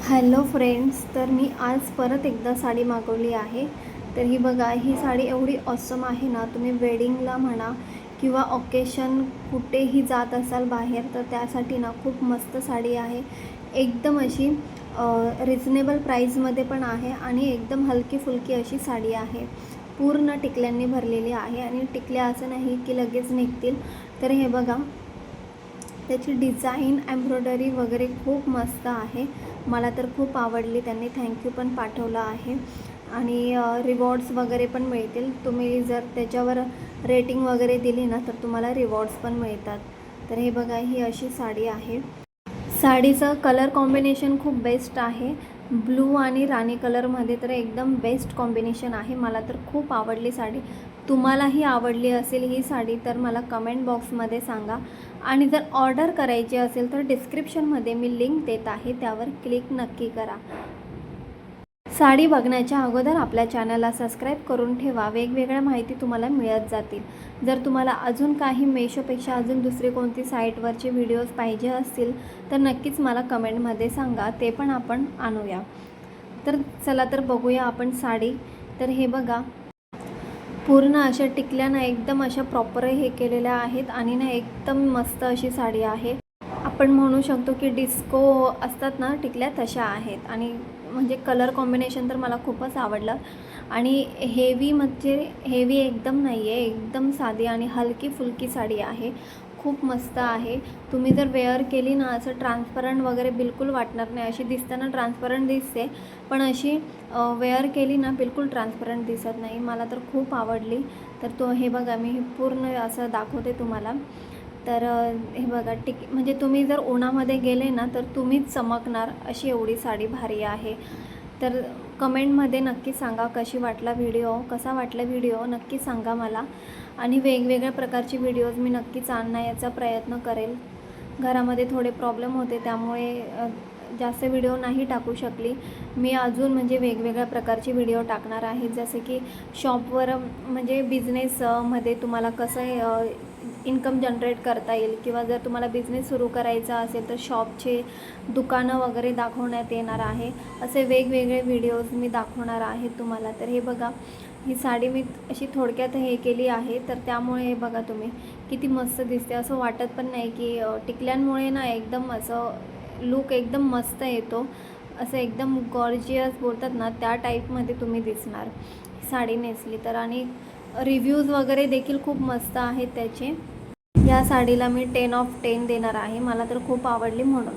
Hello friends, तर मी आज परत एकदा साडी मागवली आहे. तर ही बघा, ही साडी एवढी ऑसम आहे ना, तुम्ही वेडिंगला म्हणा किंवा ऑकेशन कुठेही जात असाल बाहेर तर त्यासाठी ना खूप मस्त साडी आहे. एकदम अशी रिजनेबल प्राईजमध्ये पण आहे आणि एकदम हलकी फुलकी अशी साडी आहे. पूर्ण टिकल्यांनी भरलेली आहे आणि टिकल्या असं नाही की लगेच निघतील. तर हे बघा, त्याची डिझाईन एम्ब्रॉयडरी वगैरे खूप मस्त आहे. मला तर खूप आवडली. त्यांनी थँक्यू पण पाठवलं आहे आणि रिवॉर्ड्स वगैरे पण मिळतील. तुम्ही जर त्याच्यावर रेटिंग वगैरे दिली ना तर तुम्हाला रिवॉर्ड्स पण मिळतात. तर हे बघा, ही अशी साडी आहे. साडीचं कलर कॉम्बिनेशन खूप बेस्ट आहे. ब्लू आणि राणी कलरमध्ये तर एकदम बेस्ट कॉम्बिनेशन आहे. मला तर खूप आवडली साडी. तुम्हालाही आवडली असेल ही साडी तर मला कमेंट बॉक्समध्ये सांगा. आणि जर ऑर्डर करायची असेल तर डिस्क्रिप्शनमध्ये मी लिंक देत आहे, त्यावर क्लिक नक्की करा. साडी बघण्याच्या अगोदर आपल्या चॅनलला सबस्क्राईब करून ठेवा. वेगवेगळ्या माहिती तुम्हाला मिळत जातील. जर तुम्हाला अजून काही मेशोपेक्षा अजून दुसरी कोणती साईटवरचे व्हिडिओज पाहिजे असतील तर नक्कीच मला कमेंटमध्ये सांगा, ते पण आपण आणूया. तर चला तर बघूया आपण साडी. तर हे बघा, पूर्ण अशा टिकल्या ना एकदम अशा प्रॉपर हे केलेल्या आहेत आणि ना एकदम मस्त अशी साडी आहे. आपण म्हणू शकतो की डिस्को असतात ना टिकल्या, तशा आहेत. आणि म्हणजे कलर कॉम्बिनेशन तर मला खूपच आवडलं. आणि हेवी म्हणजे हेवी एकदम नाही आहे, एकदम साधी आणि हलकी फुलकी साडी आहे. खूप मस्त आहे. तुम्ही जर वेअर केली ना असं ट्रान्सपरंट वगैरे बिलकुल वाटणार नाही. अशी दिसताना ट्रान्सपरंट दिसते, पण अशी वेअर केली ना बिलकुल ट्रान्सपरंट दिसत नाही. मला तर खूप आवडली. तर हे बघा, मी हे पूर्ण असं दाखवते तुम्हाला. तर हे बघा, म्हणजे तुम्ही जर उन्हामध्ये गेले ना तर तुम्हीच चमकणार, अशी एवढी साडी भारी आहे. तर कमेंटमध्ये नक्की सांगा कसा वाटला व्हिडिओ नक्की सांगा मला. आणि वेगवेगळ्या प्रकारची व्हिडिओज मी नक्कीच आणण्याचा प्रयत्न करेल. घरामध्ये थोडे प्रॉब्लेम होते, त्यामुळे जास्त व्हिडिओ नाही टाकू शकली. मी अजून म्हणजे वेगवेगळ्या प्रकारचे व्हिडिओ टाकणार आहे, जसे की शॉपवर म्हणजे बिझनेसमध्ये तुम्हाला कसं इन्कम जनरेट करता येईल, किंवा जर तुम्हाला बिझनेस सुरू करायचा असेल तर शॉपचे दुकानं वगैरे दाखवण्यात येणार आहे. असे वेगवेगळे व्हिडिओज मी दाखवणार आहे तुम्हाला. तर हे बघा, ही साडी मी अशी थोडक्यात हे केली आहे, तर त्यामुळे हे बघा तुम्ही किती मस्त दिसते. असं वाटत पण नाही की टिकल्यांमुळे ना एकदम असं लूक एकदम मस्त येतो. असं एकदम गॉर्जियस बोलतात ना, त्या टाईपमध्ये तुम्ही दिसणार साडी नेसली तर. आणि रिव्ह्यूज वगैरे देखील खूप मस्त आहेत त्याचे. या साडीला मी 10 ऑफ 10 देणार आहे. मला तर खूप आवडली म्हणून.